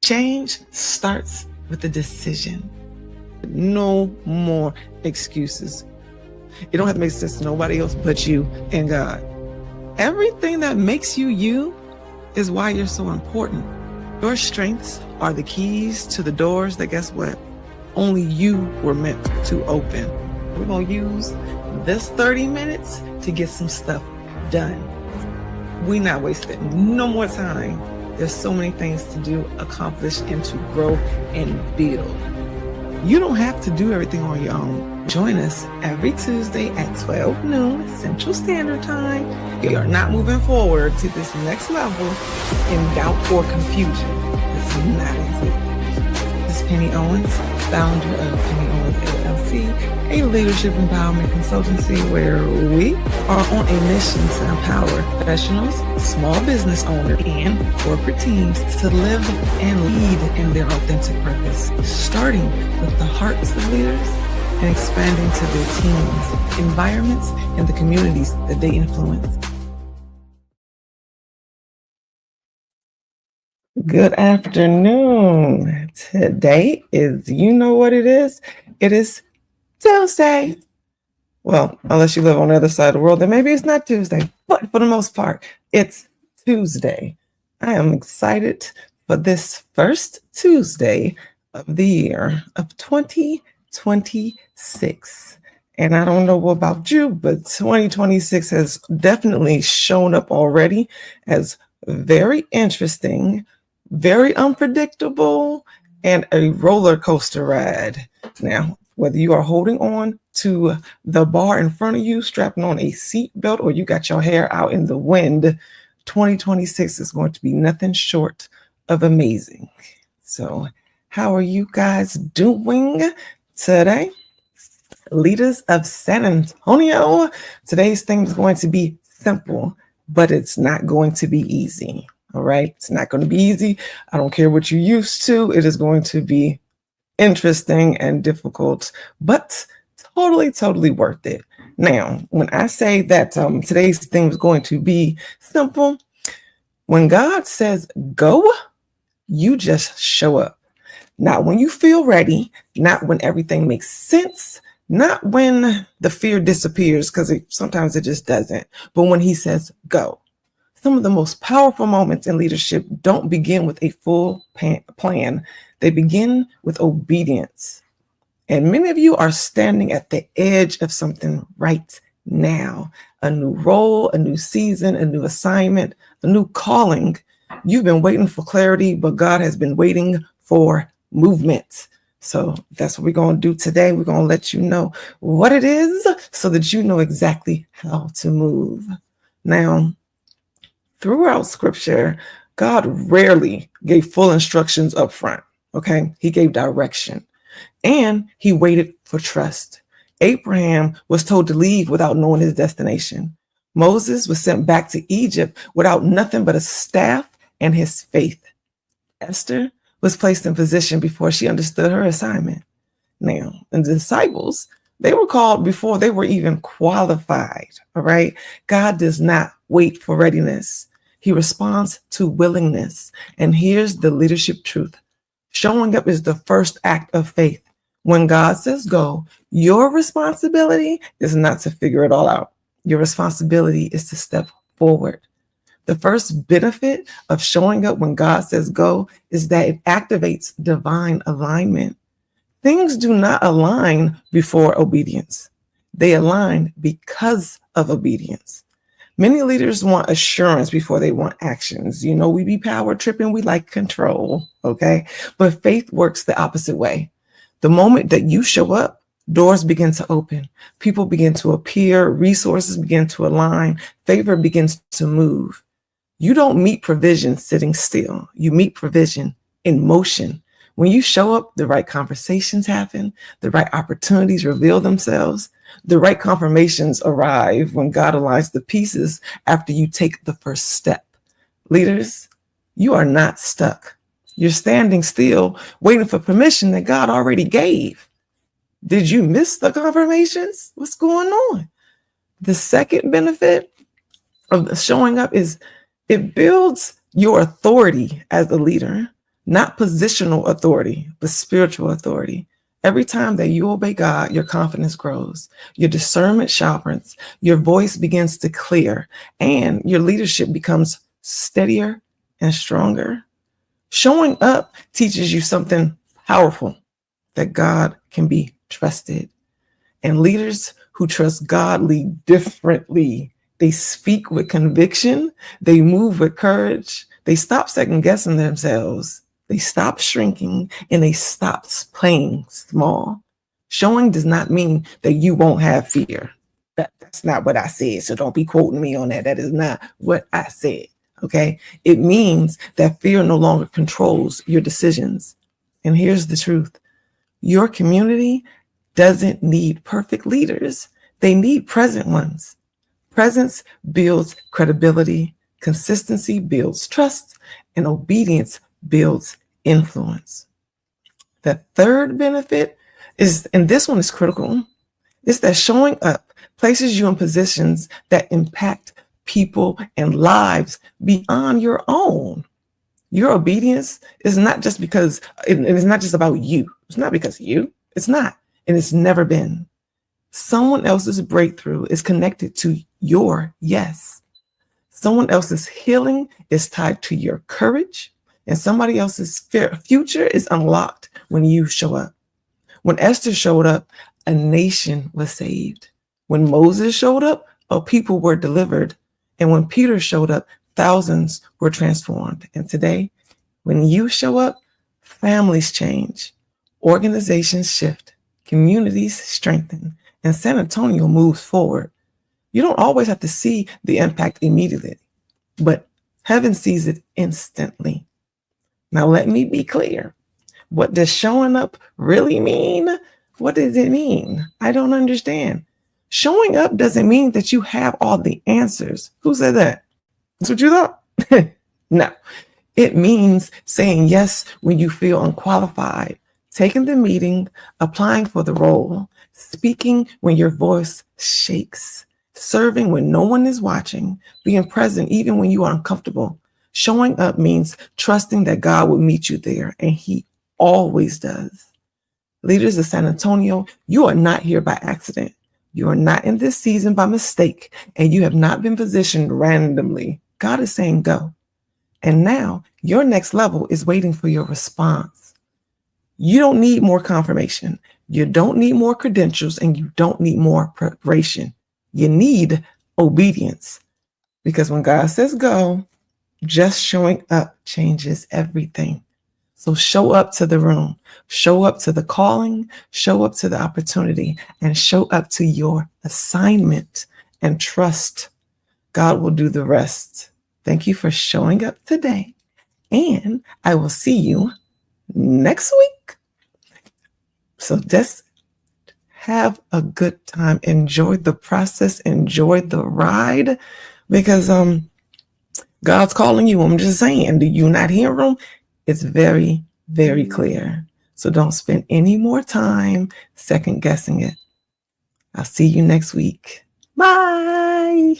Change starts with a decision. No more excuses. It don't have to make sense to nobody else but you and God. Everything that makes you you is why you're so important. Your strengths are the keys to the doors that, guess what? Only you were meant to open. We're going to use this 30 minutes to get some stuff done. We're not wasting no more time. There's so many things to do, accomplish, and to grow and build. You don't have to do everything on your own. Join us every Tuesday at 12 noon Central Standard Time. We are not moving forward to this next level in doubt or confusion. This is not it. This is Penny Owens, founder of Penny Owens LLC, a leadership empowerment consultancy where we are on a mission to empower professionals, small business owners, and corporate teams to live and lead in their authentic purpose, starting with the hearts of leaders and expanding to their teams, environments, and the communities that they influence. Good afternoon. Today is, you know what it is? It is Tuesday. Well, unless you live on the other side of the world, then maybe it's not Tuesday. But for the most part, it's Tuesday. I am excited for this first Tuesday of the year of 2026. And I don't know about you, but 2026 has definitely shown up already as very interesting, very unpredictable, and a roller coaster ride. Now, whether you are holding on to the bar in front of you, strapping on a seat belt, or you got your hair out in the wind, 2026 is going to be nothing short of amazing. So, how are you guys doing today? Leaders of San Antonio, today's thing is going to be simple, but it's not going to be easy. All right. It's not going to be easy. I don't care what you're used to. It is going to be interesting and difficult, but totally worth it. Now, when I say that today's thing is going to be simple, when God says go, you just show up. Not when you feel ready, not when everything makes sense, not when the fear disappears, because sometimes it just doesn't, but when he says go. Some of the most powerful moments in leadership don't begin with a full plan. They begin with obedience. And many of you are standing at the edge of something right now. A new role, a new season, a new assignment, a new calling. You've been waiting for clarity, but God has been waiting for movement. So that's what we're going to do today. We're going to let you know what it is so that you know exactly how to move. Now, throughout scripture, God rarely gave full instructions up front. Okay. He gave direction and he waited for trust. Abraham was told to leave without knowing his destination. Moses was sent back to Egypt without nothing but a staff and his faith. Esther was placed in position before she understood her assignment. Now, and the disciples, they were called before they were even qualified. All right. God does not wait for readiness. He responds to willingness. And here's the leadership truth. Showing up is the first act of faith. When God says go, your responsibility is not to figure it all out. Your responsibility is to step forward. The first benefit of showing up when God says go is that it activates divine alignment. Things do not align before obedience. They align because of obedience. Many leaders want assurance before they want actions. You know, we be power tripping. We like control. Okay. But faith works the opposite way. The moment that you show up, doors begin to open. People begin to appear. Resources begin to align. Favor begins to move. You don't meet provision sitting still. You meet provision in motion. When you show up, the right conversations happen. The right opportunities reveal themselves. The right confirmations arrive when God aligns the pieces after you take the first step. Leaders, you are not stuck. You're standing still, waiting for permission that God already gave. Did you miss the confirmations? What's going on? The second benefit of showing up is it builds your authority as a leader. not positional authority, but spiritual authority. Every time that you obey God, your confidence grows, your discernment sharpens, your voice begins to clear, and your leadership becomes steadier and stronger. Showing up teaches you something powerful, that God can be trusted. And leaders who trust God lead differently. They speak with conviction, they move with courage, they stop second guessing themselves, they stop shrinking, and they stop playing small. Showing does not mean that you won't have fear. That's not what I said, so don't be quoting me on that. That is not what I said, okay? It means that fear no longer controls your decisions. And here's the truth. Your community doesn't need perfect leaders. They need present ones. Presence builds credibility, consistency builds trust, and obedience builds influence. The third benefit is, and this one is critical, is that showing up places you in positions that impact people and lives beyond your own. Your obedience is not just because, it's not just about you. It's not because of you. It's not. And it's never been. Someone else's breakthrough is connected to your yes. Someone else's healing is tied to your courage, and somebody else's future is unlocked when you show up. When Esther showed up, a nation was saved. When Moses showed up, a people were delivered. And when Peter showed up, thousands were transformed. And today, when you show up, families change, organizations shift, communities strengthen, and San Antonio moves forward. You don't always have to see the impact immediately, but heaven sees it instantly. Now, let me be clear. What does showing up really mean? What does it mean? I don't understand. Showing up doesn't mean that you have all the answers. Who said that? That's what you thought? No. It means saying yes when you feel unqualified, taking the meeting, applying for the role, speaking when your voice shakes, serving when no one is watching, being present even when you are uncomfortable. Showing up means trusting that God will meet you there, and He always does. Leaders of San Antonio, you are not here by accident. You are not in this season by mistake, and you have not been positioned randomly. God is saying go. And now your next level is waiting for your response. You don't need more confirmation. You don't need more credentials, and you don't need more preparation. You need obedience. Because when God says go, just showing up changes everything. So show up to the room, show up to the calling, show up to the opportunity, and show up to your assignment, and trust God will do the rest. Thank you for showing up today, and I will see you next week. So just have a good time. Enjoy the process. Enjoy the ride, because God's calling you. I'm just saying, do you not hear him? It's very, very clear. So don't spend any more time second guessing it. I'll see you next week. Bye.